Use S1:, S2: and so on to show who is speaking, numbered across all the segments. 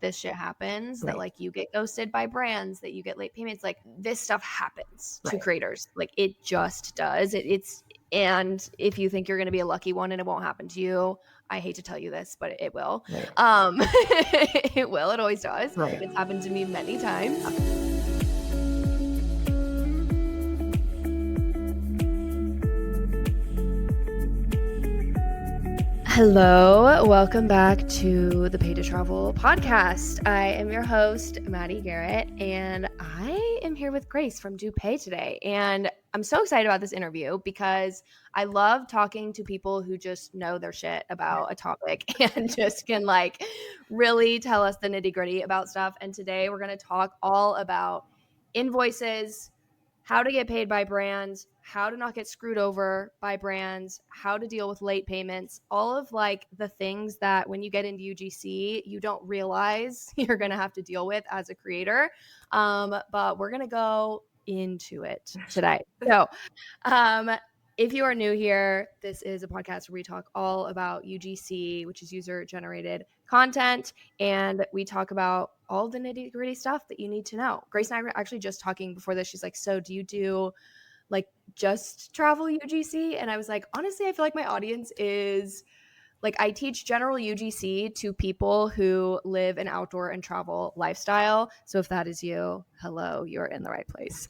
S1: this shit happens, that
S2: Right.
S1: like you get ghosted by brands, that you get late payments, like this stuff happens to
S2: Right.
S1: creators. Like it just does. And if you think you're going to be a lucky one and it won't happen to you, I hate to tell you this, but it will.
S2: Right.
S1: It will. It always does.
S2: Right.
S1: It's happened to me many times. Hello, welcome back to the Pay to Travel podcast. I am your host, Maddie Garrett, and I am here with Grace from DuPay today. And I'm so excited about this interview because I love talking to people who just know their shit about a topic and just can like really tell us the nitty gritty about stuff. And today we're going to talk all about invoices, how to get paid by brands, how to not get screwed over by brands, how to deal with late payments, all of like the things that when you get into UGC, you don't realize you're going to have to deal with as a creator. But we're going to go into it today. So, if you are new here, this is a podcast where we talk all about UGC, which is user generated content. And we talk about all the nitty gritty stuff that you need to know. Grace and I were actually just talking before this. She's like, so do you do like just travel UGC? And I was like, honestly, I feel like my audience is like, I teach general UGC to people who live an outdoor and travel lifestyle. So if that is you, hello, you're in the right place.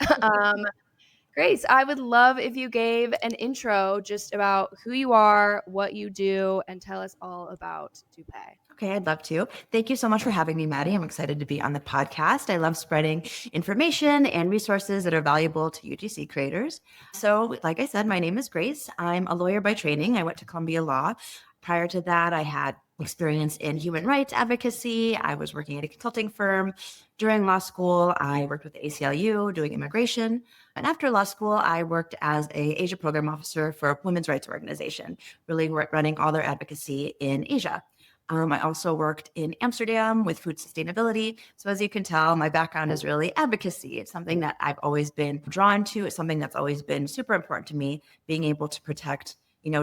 S1: Grace, I would love if you gave an intro just about who you are, what you do, and tell us all about DuPay.
S2: Okay, I'd love to. Thank you so much for having me, Maddie. I'm excited to be on the podcast. I love spreading information and resources that are valuable to UGC creators. So, like I said, my name is Grace. I'm a lawyer by training. I went to Columbia Law. Prior to that, I had experience in human rights advocacy. I was working at a consulting firm. During law school, I worked with the ACLU doing immigration. And after law school, I worked as a Asia program officer for a women's rights organization, really running all their advocacy in Asia. I also worked in Amsterdam with food sustainability. So as you can tell, my background is really advocacy. It's something that I've always been drawn to. It's something that's always been super important to me, being able to protect,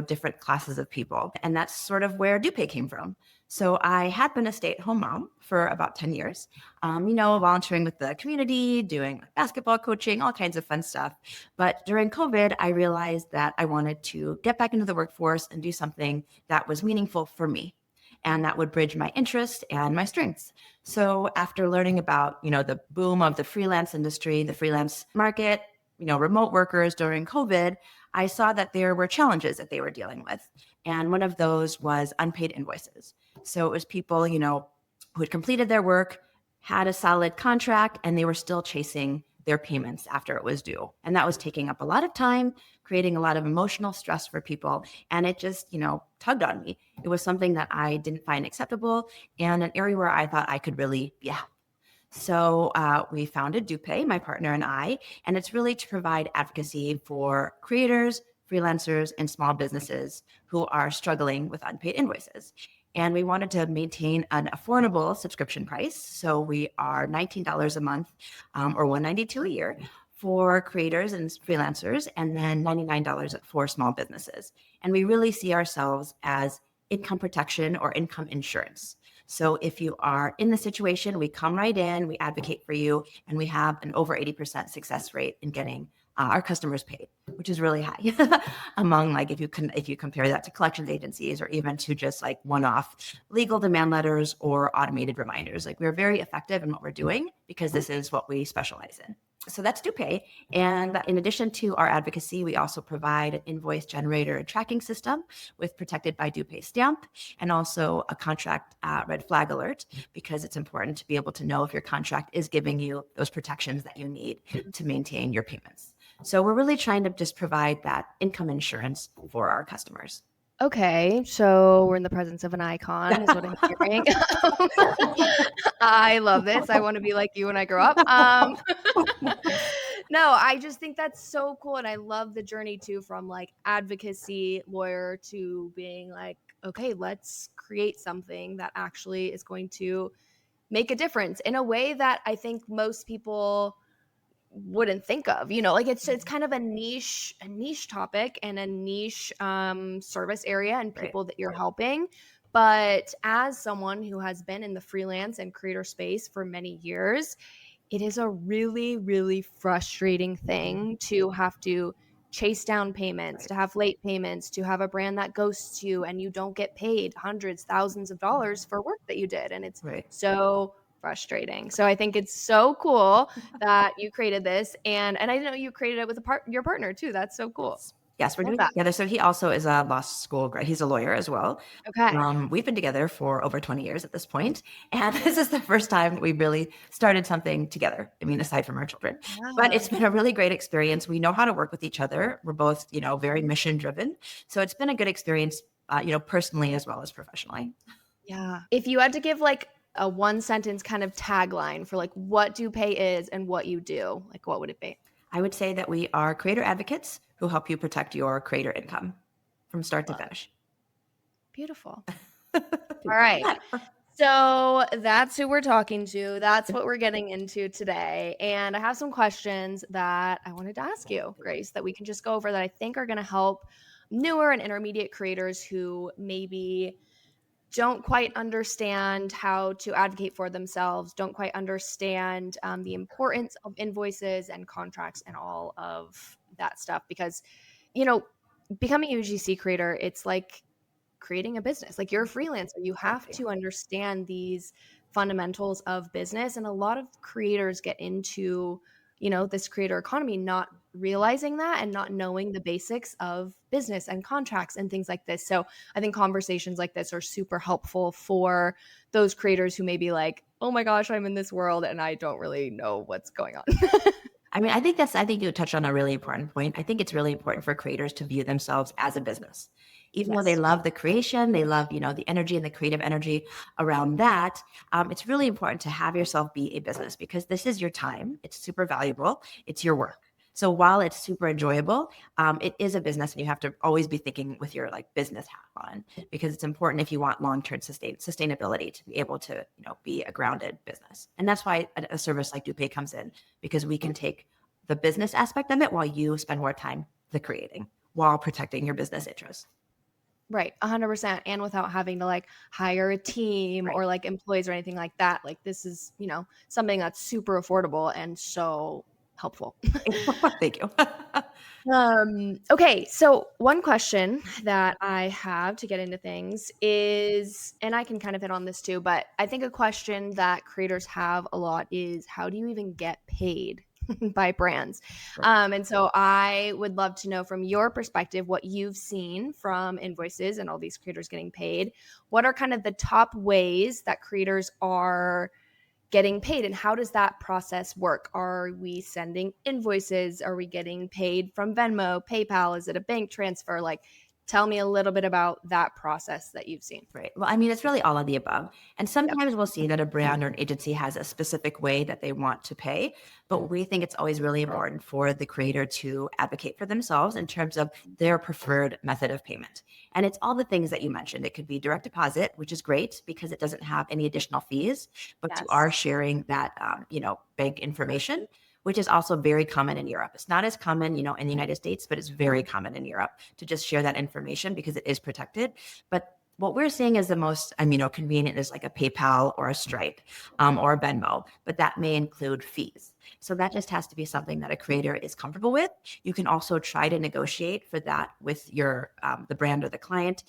S2: different classes of people. And that's sort of where DuPay came from. So I had been a stay-at-home mom for about 10 years, volunteering with the community, doing basketball coaching, all kinds of fun stuff. But during COVID, I realized that I wanted to get back into the workforce and do something that was meaningful for me, and that would bridge my interest and my strengths. So after learning about, the boom of the freelance industry, the freelance market, remote workers during COVID, I saw that there were challenges that they were dealing with. And one of those was unpaid invoices. So it was people, who had completed their work, had a solid contract, and they were still chasing their payments after it was due. And that was taking up a lot of time, creating a lot of emotional stress for people. And it just, tugged on me. It was something that I didn't find acceptable and an area where I thought I could really be helpful. So we founded DuPay, my partner and I, and it's really to provide advocacy for creators, freelancers, and small businesses who are struggling with unpaid invoices. And we wanted to maintain an affordable subscription price. So we are $19 a month or $192 a year for creators and freelancers, and then $99 for small businesses. And we really see ourselves as income protection or income insurance. So if you are in the situation, we come right in, we advocate for you, and we have an over 80% success rate in getting our customers paid, which is really high among if you compare that to collections agencies or even to just like one-off legal demand letters or automated reminders. We're very effective in what we're doing because this is what we specialize in. So that's DuPay. And in addition to our advocacy, we also provide an invoice generator and tracking system with Protected by DuPay stamp and also a contract red flag alert, because it's important to be able to know if your contract is giving you those protections that you need to maintain your payments. So we're really trying to just provide that income insurance for our customers.
S1: Okay, so we're in the presence of an icon, is what I'm hearing. I love this. I want to be like you when I grow up. No, I just think that's so cool. And I love the journey too, from like advocacy lawyer to being like, okay, let's create something that actually is going to make a difference in a way that I think most people wouldn't think of, it's kind of a niche topic and a niche service area and people that you're helping. But as someone who has been in the freelance and creator space for many years, it is a really, really frustrating thing to have to chase down payments,
S2: Right.
S1: to have late payments, to have a brand that ghosts you and you don't get paid hundreds, thousands of dollars for work that you did. And it's
S2: Right.
S1: so frustrating. So I think it's so cool that you created this. And I know you created it with your partner too. That's so cool.
S2: Yes. Yes, we're
S1: Love
S2: doing it
S1: that.
S2: together. So he also is a law school grad. He's a lawyer as well.
S1: Okay.
S2: We've been together for over 20 years at this point, and this is the first time we really started something together. I mean, aside from our children, but
S1: Yeah.
S2: it's been a really great experience. We know how to work with each other. We're both, very mission driven. So it's been a good experience, personally as well as professionally.
S1: Yeah. If you had to give like a one sentence kind of tagline for like what DuPay is and what you do, like what would it be?
S2: I would say that we are creator advocates who help you protect your creator income from start to
S1: Love.
S2: finish.
S1: Beautiful. All right. So that's who we're talking to. That's what we're getting into today. And I have some questions that I wanted to ask you, Grace, that we can just go over that I think are going to help newer and intermediate creators who maybe don't quite understand how to advocate for themselves, don't quite understand the importance of invoices and contracts and all of that stuff. Because, you know, becoming a UGC creator, it's like creating a business. Like you're a freelancer, you have
S2: Exactly.
S1: to understand these fundamentals of business. And a lot of creators get into, this creator economy not realizing that and not knowing the basics of business and contracts and things like this. So I think conversations like this are super helpful for those creators who may be like, oh my gosh, I'm in this world and I don't really know what's going on.
S2: I mean, I think you touched on a really important point. I think it's really important for creators to view themselves as a business. Even though they
S1: Yes.
S2: love the creation, they love, the energy and the creative energy around that. It's really important to have yourself be a business because this is your time. It's super valuable. It's your work. So while it's super enjoyable, it is a business and you have to always be thinking with your like business hat on because it's important if you want long-term sustainability to be able to, be a grounded business. And that's why a service like DuPay comes in because we can take the business aspect of it while you spend more time the creating while protecting your business interests.
S1: Right, 100%, and without having to, like, hire a team
S2: Right.
S1: or, like, employees or anything like that, like, this is, something that's super affordable and so helpful.
S2: Thank you.
S1: Okay, so one question that I have to get into things is, and I can kind of hit on this too, but I think a question that creators have a lot is how do you even get paid by brands?
S2: Right.
S1: And so I would love to know from your perspective what you've seen from Invoices and all these creators getting paid. What are kind of the top ways that creators are getting paid, and how does that process work? Are we sending invoices? Are we getting paid from Venmo, PayPal? Is it a bank transfer? Like, tell me a little bit about that process that you've seen.
S2: Right. Well, I mean, it's really all of the above. And
S1: Yep.
S2: sometimes we'll see that a brand or an agency has a specific way that they want to pay, but we think it's always really important for the creator to advocate for themselves in terms of their preferred method of payment. And it's all the things that you mentioned. It could be direct deposit, which is great because it doesn't have any additional fees, but you
S1: Yes.
S2: are sharing that, bank information, which is also very common in Europe. It's not as common, in the United States, but it's very common in Europe to just share that information because it is protected. But what we're seeing is the most, convenient is like a PayPal or a Stripe or a Venmo, but that may include fees. So that just has to be something that a creator is comfortable with. You can also try to negotiate for that with your the brand or the client.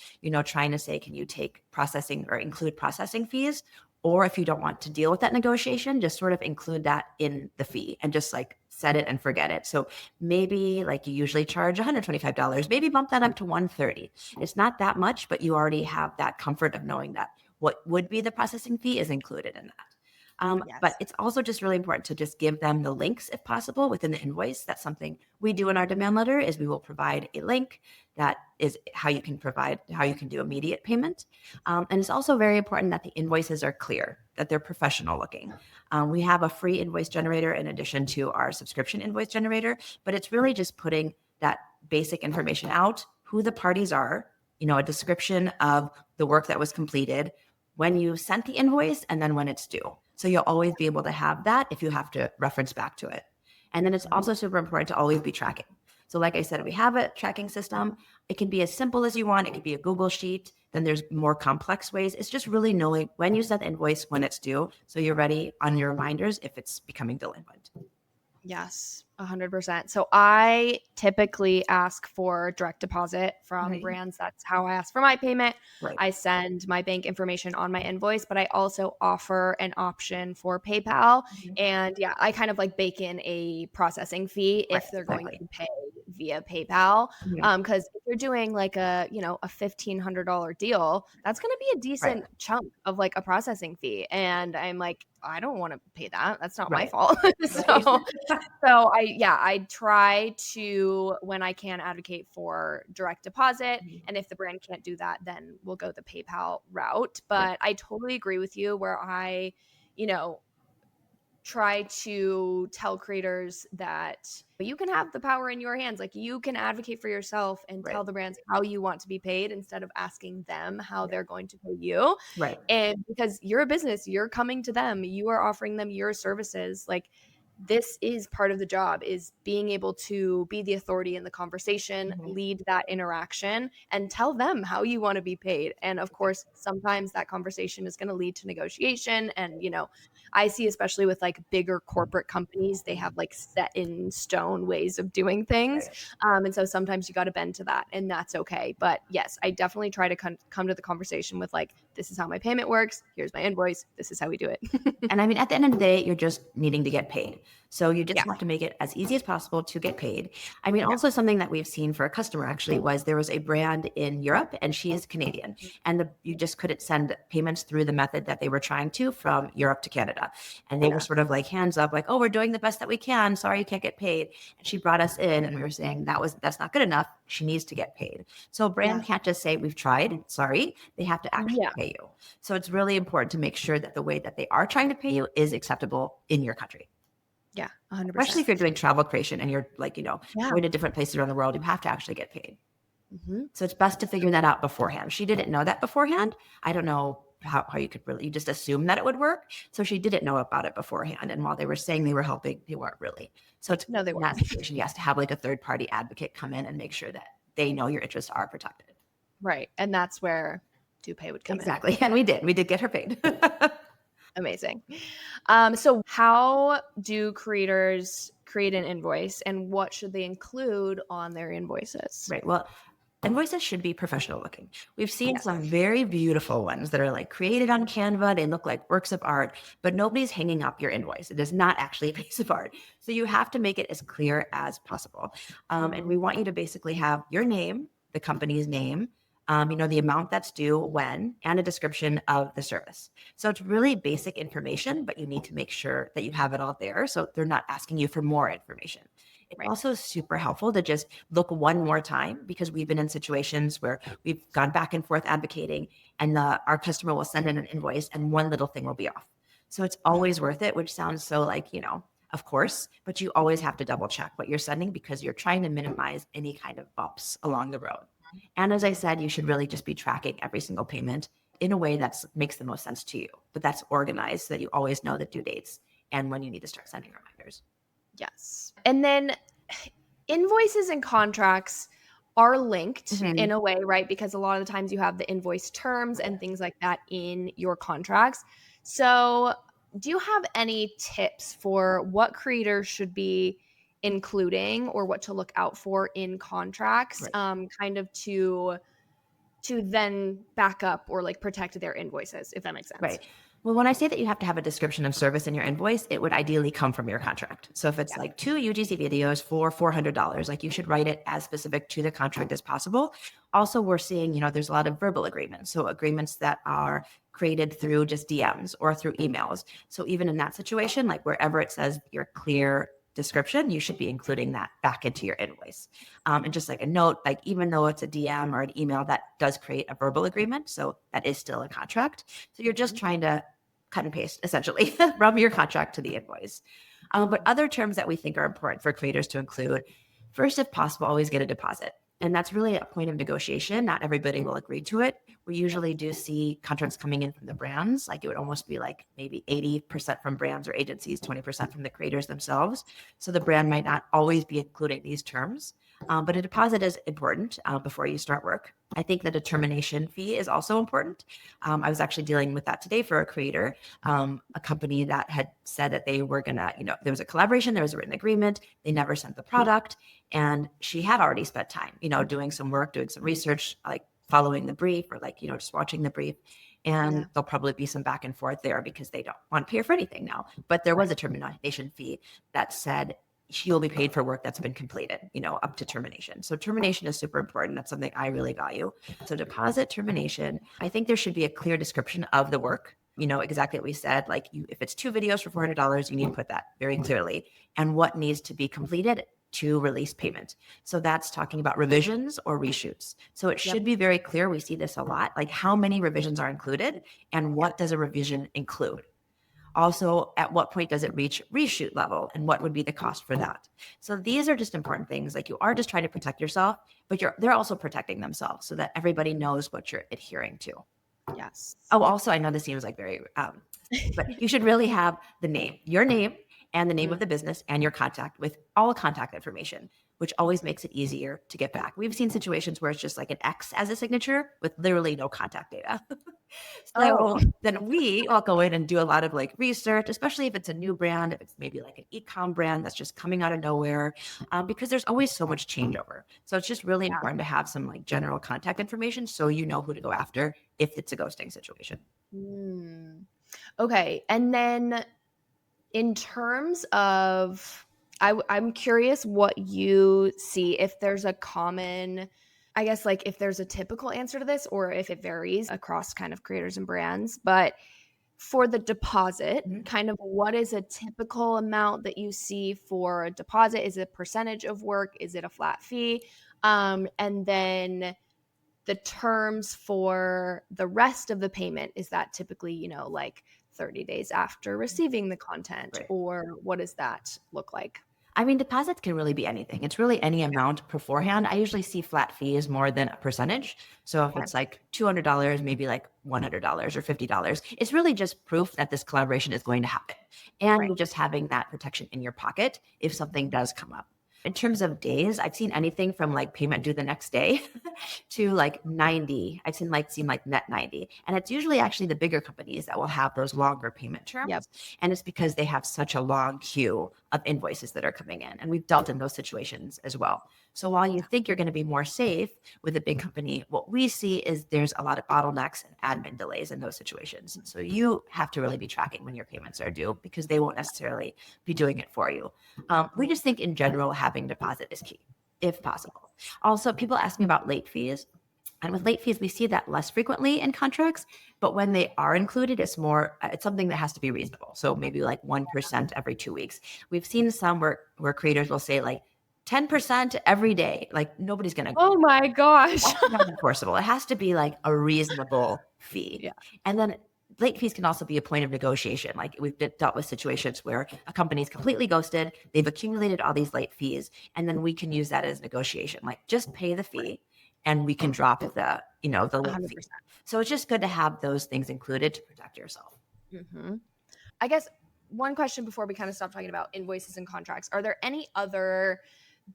S2: Trying to say, can you take processing or include processing fees? Or if you don't want to deal with that negotiation, just sort of include that in the fee and just like set it and forget it. So maybe like you usually charge $125, maybe bump that up to 130. It's not that much, but you already have that comfort of knowing that what would be the processing fee is included in that. But
S1: Yes.
S2: it's also just really important to just give them the links if possible within the invoice. That's something we do in our demand letter is we will provide a link that is how you can do immediate payment. And it's also very important that the invoices are clear, that they're professional looking. We have a free invoice generator in addition to our subscription invoice generator, but it's really just putting that basic information out, who the parties are, a description of the work that was completed, when you sent the invoice, and then when it's due. So you'll always be able to have that if you have to reference back to it. And then it's also super important to always be tracking. So like I said, we have a tracking system. It can be as simple as you want. It could be a Google sheet. Then there's more complex ways. It's just really knowing when you send the invoice, when it's due. So you're ready on your reminders if it's becoming delinquent.
S1: Yes, 100%. So I typically ask for direct deposit from
S2: Right.
S1: brands. That's how I ask for my payment.
S2: Right.
S1: I send my bank information on my invoice, but I also offer an option for PayPal.
S2: Mhm.
S1: And yeah, I kind of like bake in a processing fee
S2: Right.
S1: if they're going
S2: Exactly.
S1: to pay via PayPal.
S2: Mhm.
S1: Because if you're doing like a $1,500 deal, that's going to be a
S2: Right.
S1: decent chunk of like a processing fee. And I'm like, I don't want to pay that. That's not my
S2: Right.
S1: fault.
S2: Right.
S1: So I try to, when I can, advocate for direct deposit.
S2: Mhm.
S1: And if the brand can't do that, then we'll go the PayPal route.
S2: Right.
S1: But I totally agree with you where you know, try to tell creators that you can have the power in your hands. Like you can advocate for yourself and
S2: Right.
S1: tell the brands how you want to be paid instead of asking them how
S2: Right.
S1: they're going to pay you.
S2: Right.
S1: And because you're a business, you're coming to them, you are offering them your services. Like this is part of the job is being able to be the authority in the conversation,
S2: Mhm.
S1: lead that interaction and tell them how you want to be paid. And of course, sometimes that conversation is going to lead to negotiation and I see, especially with like bigger corporate companies, they have like set in stone ways of doing things.
S2: Right.
S1: And so sometimes you got to bend to that, and that's okay. But yes, I definitely try to come to the conversation with like, this is how my payment works. Here's my invoice. This is how we do it.
S2: And I mean, at the end of the day, you're just needing to get paid. So you just
S1: Yeah.
S2: have to make it as easy as possible to get paid. I mean,
S1: Yeah.
S2: also something that we've seen for a customer actually was there was a brand in Europe and she is Canadian. And you just couldn't send payments through the method that they were trying to from Europe to Canada. And they were
S1: Yeah.
S2: sort of like hands up, like, oh, we're doing the best that we can. Sorry, you can't get paid. And she brought us in and we were saying that's not good enough. She needs to get paid. So a brand
S1: Yeah.
S2: can't just say, we've tried, sorry. They have to actually
S1: Yeah.
S2: pay you. So it's really important to make sure that the way that they are trying to pay you is acceptable in your country.
S1: Yeah.
S2: Especially
S1: 100%.
S2: if you're doing travel creation and you're like,
S1: Yeah.
S2: going to different places around the world, you have to actually get paid.
S1: Mm-hmm.
S2: So it's best to figure that out beforehand. She didn't know that beforehand. I don't know how you could really, you just assume that it would work. So she didn't know about it beforehand. And while they were saying they were helping, they weren't really. So it's
S1: No, they
S2: in that
S1: weren't.
S2: situation, you have to have like a third party advocate come in and make sure that they know your interests are protected.
S1: Right. And that's where DuPay would come in.
S2: Exactly. And we did get her paid.
S1: Amazing. So how do creators create an invoice and what should they include on their invoices?
S2: Right. Well, invoices should be professional looking. We've seen
S1: Yes.
S2: some very beautiful ones that are like created on Canva. They look like works of art, but nobody's hanging up your invoice. It is not actually a piece of art. So you have to make it as clear as possible. And we want you to basically have your name, the company's name, the amount that's due, when, and a description of the service. So it's really basic information, but you need to make sure that you have it all there. So they're not asking you for more information. It's
S1: Right.
S2: also super helpful to just look one more time because we've been in situations where we've gone back and forth advocating and our customer will send in an invoice and one little thing will be off. So it's always worth it, which sounds so like, of course, but you always have to double check what you're sending because you're trying to minimize any kind of bumps along the road. And as I said, you should really just be tracking every single payment in a way that makes the most sense to you, but that's organized so that you always know the due dates and when you need to start sending reminders.
S1: Yes. And then invoices and contracts are linked
S2: Mhm.
S1: in a way, right? Because a lot of the times you have the invoice terms and things like that in your contracts. So, do you have any tips for what creators should be including or what to look out for in contracts,
S2: Right.
S1: kind of to then back up or like protect their invoices, if that makes sense?
S2: Right. Well, when I say that you have to have a description of service in your invoice, it would ideally come from your contract. So if it's
S1: Yeah.
S2: like 2 UGC videos for $400, like you should write it as specific to the contract as possible. Also, we're seeing, there's a lot of verbal agreements. So agreements that are created through just DMs or through emails. So even in that situation, like wherever it says your clear description, you should be including that back into your invoice. And just like a note, like even though it's a DM or an email, that does create a verbal agreement. So that is still a contract. So you're just trying to cut and paste essentially from your contract to the invoice. But other terms that we think are important for creators to include, first, if possible, always get a deposit. And that's really a point of negotiation. Not everybody will agree to it. We usually do see contracts coming in from the brands. Like it would almost be like maybe 80% from brands or agencies, 20% from the creators themselves. So the brand might not always be including these terms. But a deposit is important before you start work. I think the termination fee is also important. I was actually dealing with that today for a creator, a company that had said that they were gonna, there was a collaboration, there was a written agreement, they never sent the product, and she had already spent time, doing some work, doing some research, like following the brief or like, just watching the brief. And there'll probably be some back and forth there because they don't want to pay her for anything now. But there was a termination fee that said she'll be paid for work that's been completed, up to termination. So termination is super important. That's something I really value. So deposit, termination, I think there should be a clear description of the work. Exactly what we said. Like if it's 2 videos for $400, you need to put that very clearly and what needs to be completed to release payment. So that's talking about revisions or reshoots. So it should be very clear. We see this a lot, like how many revisions are included and what does a revision include? Also, at what point does it reach reshoot level and what would be the cost for that? So these are just important things. Like you are just trying to protect yourself, but they're also protecting themselves so that everybody knows what you're adhering to.
S1: Yes.
S2: Oh, also, I know this seems like very, but you should really have the name, your name, and the name of the business and your contact with all contact information, which always makes it easier to get back. We've seen situations where it's just like an X as a signature with literally no contact data. So then we all go in and do a lot of like research, especially if it's a new brand, if it's maybe like an e-com brand that's just coming out of nowhere, because there's always so much changeover. So it's just really important to have some like general contact information so you know who to go after if it's a ghosting situation.
S1: Okay. And then in terms of, I'm curious what you see, if there's a common, I guess, like if there's a typical answer to this or if it varies across kind of creators and brands. But for the deposit, kind of what is a typical amount that you see for a deposit? Is it a percentage of work? Is it a flat fee? And then the terms for the rest of the payment, is that typically, like 30 days after receiving the content, or what does that look like?
S2: I mean, deposits can really be anything. It's really any amount beforehand. I usually see flat fees more than a percentage. So if it's like $200, maybe like $100 or $50, it's really just proof that this collaboration is going to happen. And you're just having that protection in your pocket if something does come up. In terms of days, I've seen anything from like payment due the next day to like 90. I've seen like net 90. And it's usually actually the bigger companies that will have those longer payment terms. And it's because they have such a long queue of invoices that are coming in. And we've dealt in those situations as well. So while you think you're going to be more safe with a big company, what we see is there's a lot of bottlenecks and admin delays in those situations. So you have to really be tracking when your payments are due because they won't necessarily be doing it for you. We just think in general, having deposit is key, if possible. Also, people ask me about late fees. And with late fees, we see that less frequently in contracts, but when they are included, it's something that has to be reasonable. So maybe like 1% every 2 weeks. We've seen some where creators will say like 10% every day. Like nobody's going to.
S1: Oh my gosh.
S2: That's not enforceable. It has to be like a reasonable fee. And then late fees can also be a point of negotiation. Like we've dealt with situations where a company is completely ghosted. They've accumulated all these late fees. And then we can use that as negotiation. Like just pay the fee and we can drop the late fee. So it's just good to have those things included to protect yourself.
S1: I guess one question before we kind of stop talking about invoices and contracts. Are there any other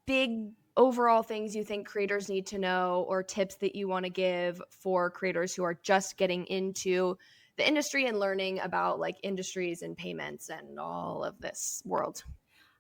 S1: big overall things you think creators need to know or tips that you want to give for creators who are just getting into the industry and learning about like industries and payments and all of this world?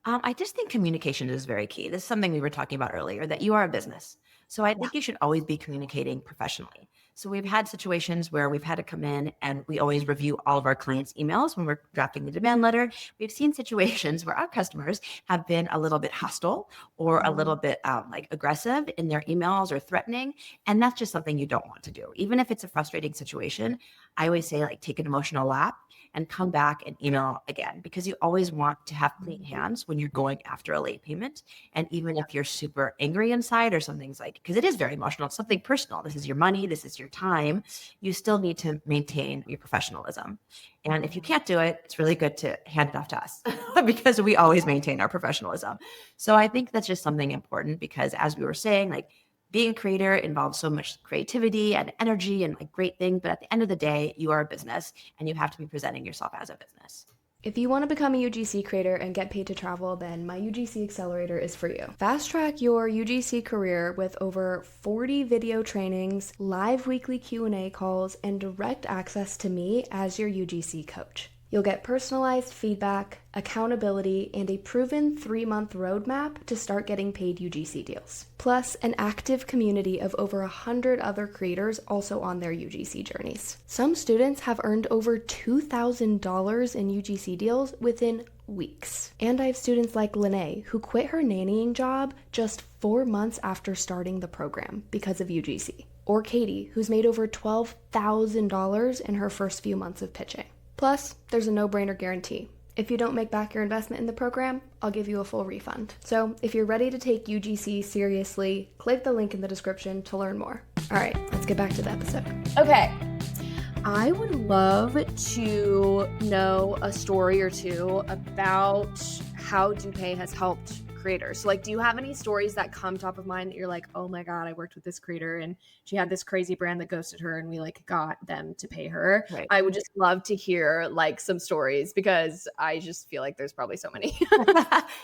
S2: I just think communication is very key. This is something we were talking about earlier, that you are a business. So I think you should always be communicating professionally. So we've had situations where we've had to come in and we always review all of our clients' emails when we're drafting the demand letter. We've seen situations where our customers have been a little bit hostile or a little bit like aggressive in their emails or threatening. And that's just something you don't want to do. Even if it's a frustrating situation, I always say like take an emotional lap and come back and email again, because you always want to have clean hands when you're going after a late payment. And even if you're super angry inside or something's like, because it is very emotional, it's something personal. This is your money, this is your time. You still need to maintain your professionalism. And if you can't do it, it's really good to hand it off to us because we always maintain our professionalism. So I think that's just something important because as we were saying, like, being a creator involves so much creativity and energy and like great thing. But at the end of the day, you are a business and you have to be presenting yourself as a business.
S1: If you want to become a UGC creator and get paid to travel, then my UGC Accelerator is for you. Fast track your UGC career with over 40 video trainings, live weekly Q&A calls, and direct access to me as your UGC coach. You'll get personalized feedback, accountability, and a proven 3-month roadmap to start getting paid UGC deals. Plus, an active community of over 100 other creators also on their UGC journeys. Some students have earned over $2,000 in UGC deals within weeks. And I have students like Lene, who quit her nannying job just 4 months after starting the program because of UGC. Or Katie, who's made over $12,000 in her first few months of pitching. Plus, there's a no-brainer guarantee. If you don't make back your investment in the program, I'll give you a full refund. So if you're ready to take UGC seriously, click the link in the description to learn more. All right, let's get back to the episode. Okay, I would love to know a story or two about how DuPay has helped creators. So like, do you have any stories that come top of mind that you're like, oh my God, I worked with this creator and she had this crazy brand that ghosted her and we like got them to pay her.
S2: Right.
S1: I would just love to hear like some stories because I just feel like there's probably so many.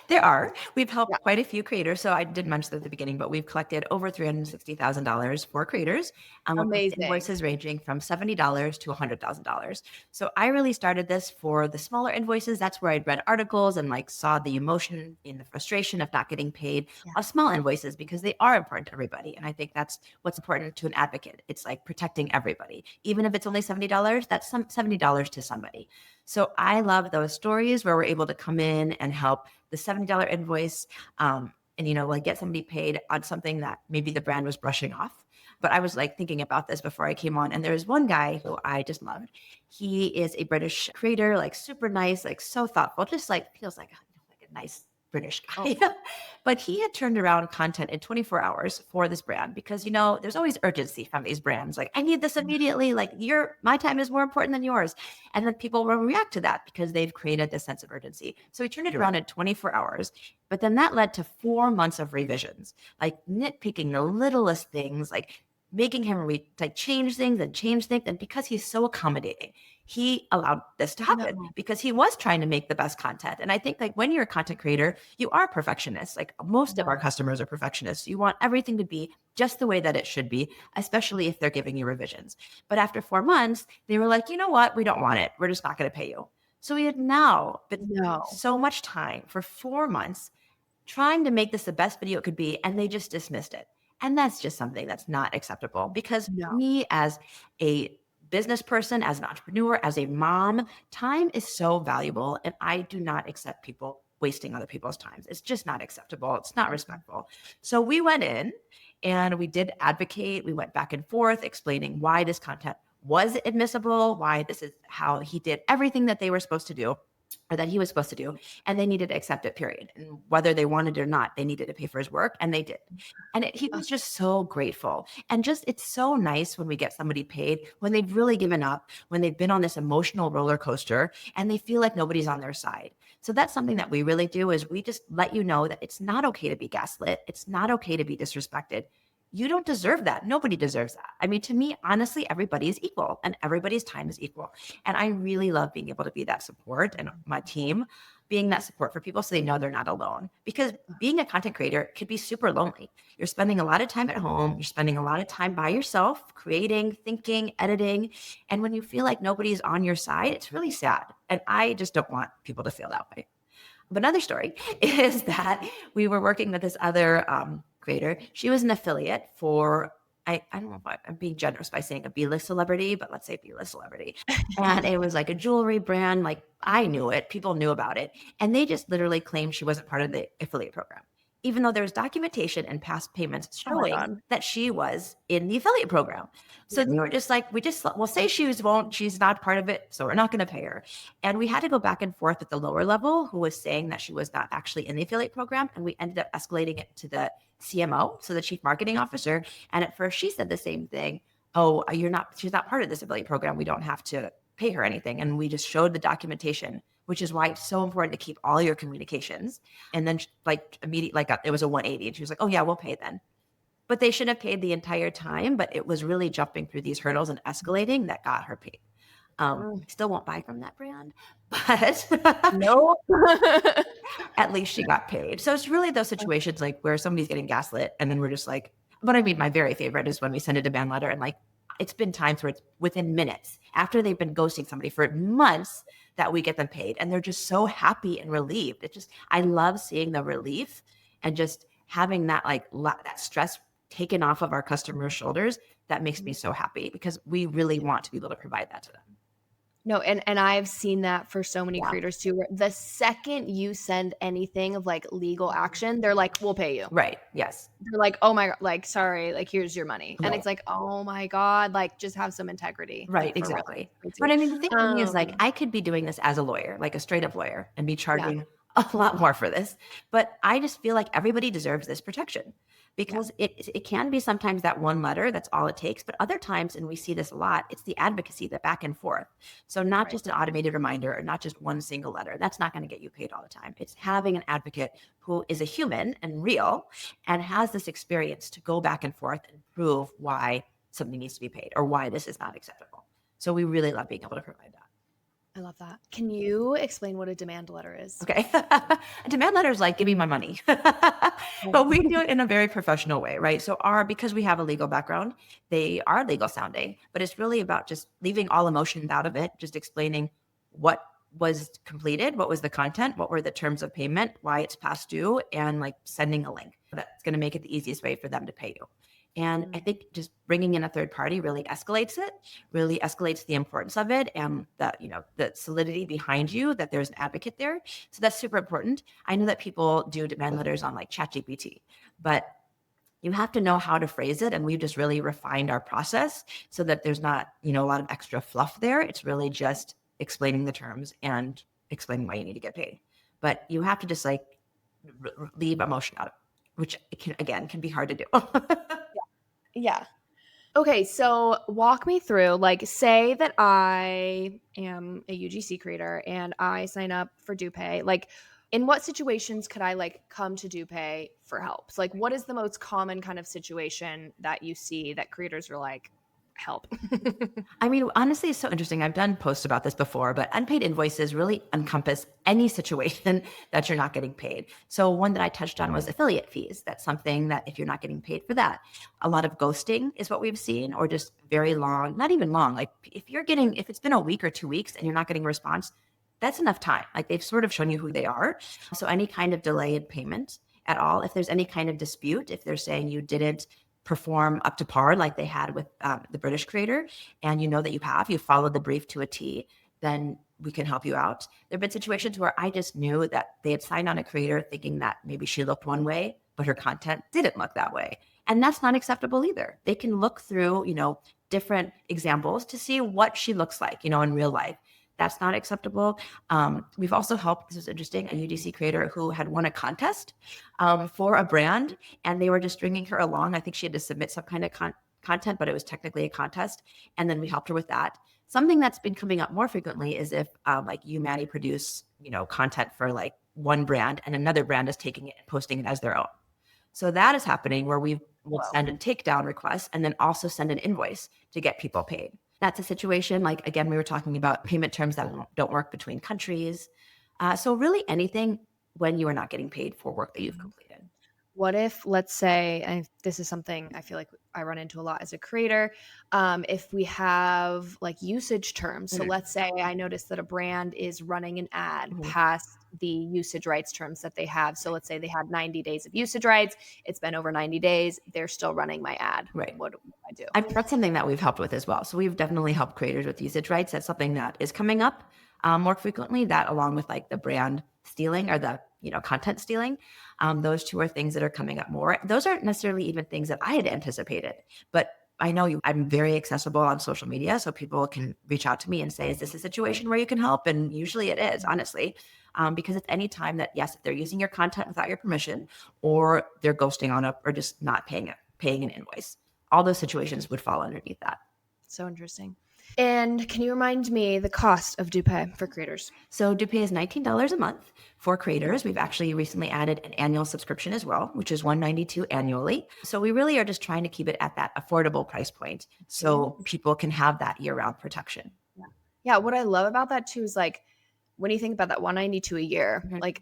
S2: There are. We've helped quite a few creators. So I did mention at the beginning, but we've collected over $360,000 for creators.
S1: Amazing.
S2: With invoices ranging from $70 to $100,000. So I really started this for the smaller invoices. That's where I'd read articles and like saw the emotion and the frustration of not getting paid of small invoices because they are important to everybody. And I think that's what's important to an advocate. It's like protecting everybody. Even if it's only $70, that's $70 to somebody. So I love those stories where we're able to come in and help the $70 invoice and, you know, like get somebody paid on something that maybe the brand was brushing off. But I was like thinking about this before I came on. And there was one guy who I just loved. He is a British creator, like super nice, like so thoughtful, just like feels like a nice British guy. Oh. But he had turned around content in 24 hours for this brand because, you know, there's always urgency from these brands. Like, I need this immediately. Like my time is more important than yours. And then people will react to that because they've created this sense of urgency. So he turned it around in 24 hours. But then that led to 4 months of revisions, like nitpicking the littlest things, like making him change things. And because he's so accommodating, he allowed this to happen because he was trying to make the best content. And I think like when you're a content creator, you are a perfectionist. Like most of our customers are perfectionists. You want everything to be just the way that it should be, especially if they're giving you revisions. But after 4 months, they were like, you know what? We don't want it. We're just not going to pay you. So we had now been so much time for 4 months trying to make this the best video it could be. And they just dismissed it. And that's just something that's not acceptable because me as a business person, as an entrepreneur, as a mom, time is so valuable. And I do not accept people wasting other people's times. It's just not acceptable. It's not respectful. So we went in and we did advocate. We went back and forth explaining why this content was admissible, why this is how he did everything that they were supposed to do. Or that he was supposed to do, and they needed to accept it, period. And whether they wanted it or not, they needed to pay for his work, and they did. And he was just so grateful. And just, it's so nice when we get somebody paid, when they've really given up, when they've been on this emotional roller coaster, and they feel like nobody's on their side. So that's something that we really do is we just let you know that it's not okay to be gaslit. It's not okay to be disrespected. You don't deserve that. Nobody deserves that. I mean, to me, honestly, everybody is equal and everybody's time is equal. And I really love being able to be that support and my team being that support for people so they know they're not alone. Because being a content creator could be super lonely. You're spending a lot of time at home. You're spending a lot of time by yourself, creating, thinking, editing. And when you feel like nobody's on your side, it's really sad. And I just don't want people to feel that way. But another story is that we were working with this other creator. She was an affiliate for, I don't know if I'm being generous by saying a B-list celebrity, but let's say B-list celebrity. And it was like a jewelry brand. Like I knew it. People knew about it. And they just literally claimed she wasn't part of the affiliate program, even though there was documentation and past payments showing that she was in the affiliate program. So we were just like, we'll say she's not part of it. So we're not going to pay her. And we had to go back and forth with the lower level who was saying that she was not actually in the affiliate program. And we ended up escalating it to the CMO, so the chief marketing officer. And at first she said the same thing. Oh, she's not part of this affiliate program. We don't have to pay her anything. And we just showed the documentation, which is why it's so important to keep all your communications. And then it was a 180 and she was like, oh yeah, we'll pay then. But they should have paid the entire time, but it was really jumping through these hurdles and escalating that got her paid.
S1: Mm.
S2: Still won't buy from that brand, but
S1: No.
S2: at least she got paid. So it's really those situations like where somebody's getting gaslit and then we're just like, but I mean, my very favorite is when we send a demand letter and like, it's been times where it's within minutes after they've been ghosting somebody for months that we get them paid. And they're just so happy and relieved. It just, I love seeing the relief and just having that that stress taken off of our customers' shoulders. That makes me so happy because we really want to be able to provide that to them.
S1: No, and I've seen that for so many
S2: Yeah.
S1: creators too, where the second you send anything of like legal action, they're like, "We'll pay you."
S2: Right. Yes.
S1: They're like, "Oh my god, like, sorry, like, here's your money." And
S2: Right.
S1: it's like, "Oh my god, like, just have some integrity."
S2: Right,
S1: Like, for real.
S2: exactly. But
S1: Crazy.
S2: I mean, the thing for me is like,
S1: Um,
S2: I could be doing this as a lawyer, like a straight up lawyer, and be
S1: yeah,
S2: charging a lot more for this. But I just feel like everybody deserves this protection
S1: yeah,
S2: because it can be sometimes that one letter, that's all it takes. But other times, and we see this a lot, it's the advocacy, the back and forth. So not
S1: right.
S2: just an automated reminder or not just one single letter. That's not going to get you paid all the time. It's having an advocate who is a human and real and has this experience to go back and forth and prove why something needs to be paid or why this is not acceptable. So we really love being able to provide that.
S1: I love that. Can you explain what a demand letter is?
S2: Okay. A demand letter is like, give me my money. But we do it in a very professional way, right? So because we have a legal background, they are legal sounding, but it's really about just leaving all emotions out of it, just explaining what was completed, what was the content, what were the terms of payment, why it's past due, and like sending a link. That's going to make it the easiest way for them to pay you. And I think just bringing in a third party really escalates it, really escalates the importance of it and the solidity behind you that there's an advocate there. So that's super important. I know that people do demand letters on like ChatGPT, but you have to know how to phrase it. And we've just really refined our process so that there's not, a lot of extra fluff there. It's really just explaining the terms and explaining why you need to get paid. But you have to just like leave emotion out of it, which can be hard to do.
S1: Yeah. Okay, so walk me through, like, say that I am a UGC creator and I sign up for DuPay. Like, in what situations could I like come to DuPay for help? So, like, what is the most common kind of situation that you see that creators are like, help?
S2: I mean, honestly, it's so interesting. I've done posts about this before, but unpaid invoices really encompass any situation that you're not getting paid. So one that I touched on was affiliate fees. That's something that if you're not getting paid for that, a lot of ghosting is what we've seen, or just very long, not even long. Like if it's been a week or 2 weeks and you're not getting a response, that's enough time. Like they've sort of shown you who they are. So any kind of delay in payment at all, if there's any kind of dispute, if they're saying you didn't perform up to par like they had with the British creator, and you know that you followed the brief to a T, then we can help you out. There have been situations where I just knew that they had signed on a creator thinking that maybe she looked one way, but her content didn't look that way. And that's not acceptable either. They can look through, different examples to see what she looks like, in real life. That's not acceptable. We've also helped, this is interesting, a UGC creator who had won a contest for a brand, and they were just stringing her along. I think she had to submit some kind of content, but it was technically a contest. And then we helped her with that. Something that's been coming up more frequently is if like you, Maddie, produce, content for like one brand and another brand is taking it and posting it as their own. So that is happening where we will send a takedown request and then also send an invoice to get people paid. That's a situation like, again, we were talking about payment terms that don't work between countries. So really anything when you are not getting paid for work that you've completed.
S1: What if, let's say, and this is something I feel like I run into a lot as a creator, if we have like usage terms. So let's say I notice that a brand is running an ad past the usage rights terms that they have. So let's say they had 90 days of usage rights. It's been over 90 days. They're still running my ad.
S2: Right.
S1: What do I do?
S2: I mean, that's something that we've helped with as well. So we've definitely helped creators with usage rights. That's something that is coming up more frequently, that along with like the brand stealing or the content stealing. Those two are things that are coming up more. Those aren't necessarily even things that I had anticipated, but I know I'm very accessible on social media, so people can reach out to me and say, is this a situation where you can help? And usually it is, honestly, because it's any time that, yes, if they're using your content without your permission, or they're ghosting on it, or just not paying an invoice, all those situations would fall underneath that.
S1: So interesting. And can you remind me the cost of DuPay for creators?
S2: So DuPay is $19 a month for creators. We've actually recently added an annual subscription as well, which is $192 annually. So we really are just trying to keep it at that affordable price point so people can have that year-round protection.
S1: Yeah. Yeah, what I love about that too is like when you think about that 192 a year,
S2: Mhm.
S1: like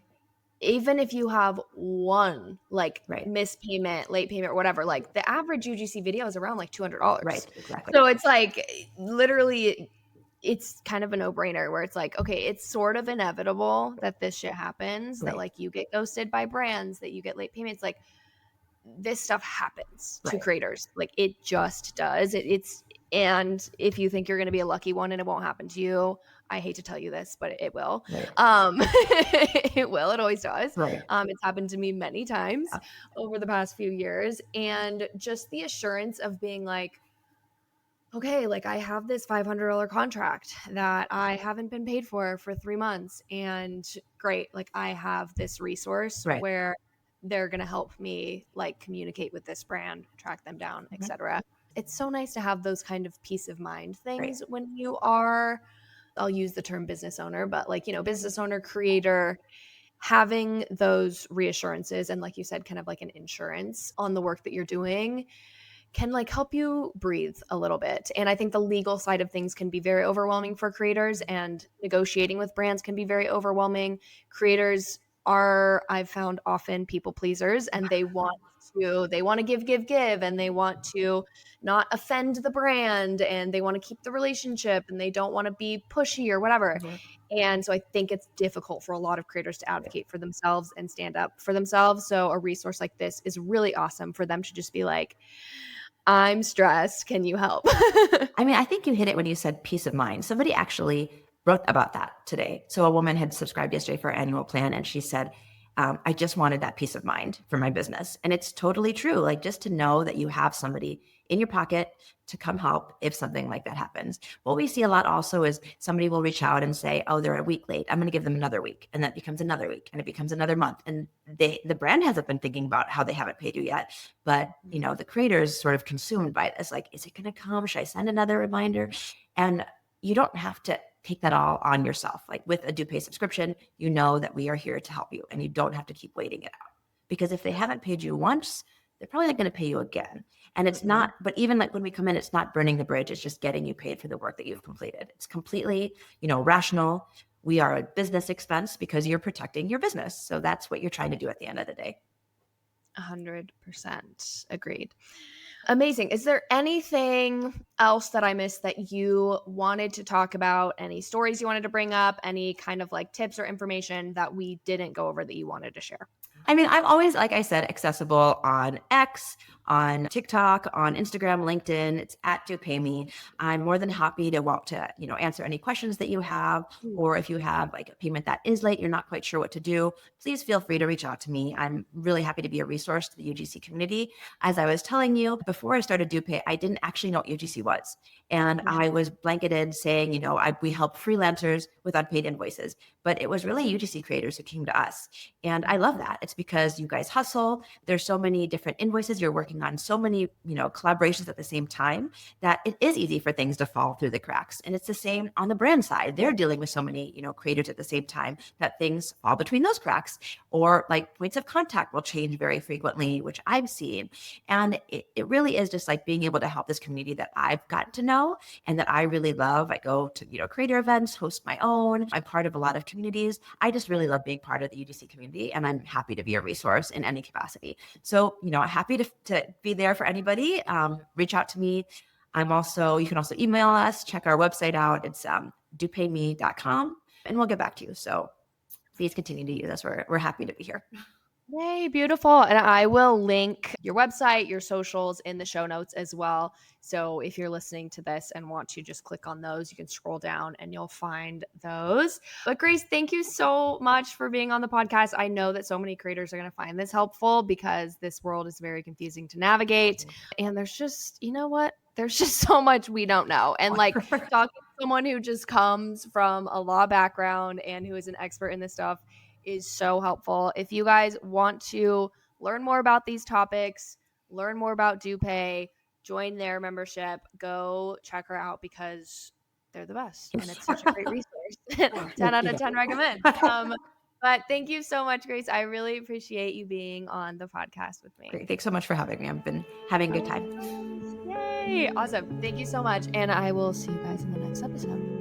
S1: even if you have one like
S2: Right.
S1: missed payment, late payment, or whatever, like the average UGC video is around like $200.
S2: Right. Exactly.
S1: So it's like literally it's kind of a no-brainer where it's like, okay, it's sort of inevitable that this shit happens, that
S2: Right.
S1: like you get ghosted by brands, that you get late payments. Like this stuff happens to
S2: Right.
S1: creators. Like it just does. And if you think you're going to be a lucky one and it won't happen to you, I hate to tell you this, but it will.
S2: Right.
S1: It will. It always does.
S2: Right.
S1: It's happened to me many times
S2: Yeah.
S1: over the past few years. And just the assurance of being like, okay, like I have this $500 contract that I haven't been paid for 3 months. And great, like I have this resource
S2: Right.
S1: where they're going to help me like communicate with this brand, track them down,
S2: Mhm.
S1: etc. It's so nice to have those kind of peace of mind
S2: Right.
S1: things when you are, I'll use the term business owner, but like, business owner, creator, having those reassurances and like you said, kind of like an insurance on the work that you're doing can like help you breathe a little bit. And I think the legal side of things can be very overwhelming for creators, and negotiating with brands can be very overwhelming. Creators are, I've found, often people pleasers, and they want to give, and they want to not offend the brand, and they want to keep the relationship, and they don't want to be pushy or whatever.
S2: Mhm.
S1: And so I think it's difficult for a lot of creators to advocate for themselves and stand up for themselves. So a resource like this is really awesome for them to just be like, I'm stressed. Can you help?
S2: I mean, I think you hit it when you said peace of mind. Somebody actually wrote about that today. So a woman had subscribed yesterday for our annual plan, and she said, I just wanted that peace of mind for my business. And it's totally true. Like just to know that you have somebody in your pocket to come help if something like that happens. What we see a lot also is somebody will reach out and say, oh, they're a week late. I'm going to give them another week. And that becomes another week, and it becomes another month. And the brand hasn't been thinking about how they haven't paid you yet. But, the creator is sort of consumed by this. Like, is it going to come? Should I send another reminder? And you don't have to take that all on yourself. Like with a DuPay subscription, you know that we are here to help you, and you don't have to keep waiting it out. Because if they haven't paid you once, they're probably not going to pay you again. And it's
S1: Mhm.
S2: not, but even like when we come in, it's not burning the bridge. It's just getting you paid for the work that you've completed. It's completely, rational. We are a business expense because you're protecting your business. So that's what you're trying to do at the end of the day.
S1: 100% agreed. Amazing. Is there anything else that I missed that you wanted to talk about? Any stories you wanted to bring up? Any kind of like tips or information that we didn't go over that you wanted to share?
S2: I mean, I'm always, like I said, accessible on X, on TikTok, on Instagram, LinkedIn. It's at DoPayMe. I'm more than happy to answer any questions that you have,
S1: Mm.
S2: or if you have like a payment that is late, you're not quite sure what to do, please feel free to reach out to me. I'm really happy to be a resource to the UGC community. As I was telling you, before I started DuPay, I didn't actually know what UGC was. And
S1: Yeah.
S2: I was blanketed saying, we help freelancers with unpaid invoices, but it was really UGC creators who came to us. And I love that. It's because you guys hustle. There's so many different invoices. You're working on so many, collaborations at the same time that it is easy for things to fall through the cracks. And it's the same on the brand side. They're dealing with so many, creators at the same time that things fall between those cracks, or like points of contact will change very frequently, which I've seen. And it really is just like being able to help this community that I've gotten to know and that I really love. I go to, creator events, host my own. I'm part of a lot of communities. I just really love being part of the UGC community, and I'm happy to be a resource in any capacity. So, happy to be there for anybody. Reach out to me. You can also email us, check our website out. It's dupayme.com, and we'll get back to you. So please continue to use us. We're happy to be here.
S1: Yay, beautiful. And I will link your website, your socials in the show notes as well. So if you're listening to this and want to just click on those, you can scroll down and you'll find those. But Grace, thank you so much for being on the podcast. I know that so many creators are going to find this helpful because this world is very confusing to navigate. And there's just, you know what? There's just so much we don't know. And like talking to someone who just comes from a law background and who is an expert in this stuff is so helpful. If you guys want to learn more about these topics, learn more about DuPay, join their membership, go check her out because they're the best and it's such a great resource. 10 out of 10 recommend. But thank you so much, Grace. I really appreciate you being on the podcast with me.
S2: Great. Thanks so much for having me. I've been having a good time.
S1: Yay. Awesome. Thank you so much. And I will see you guys in the next episode.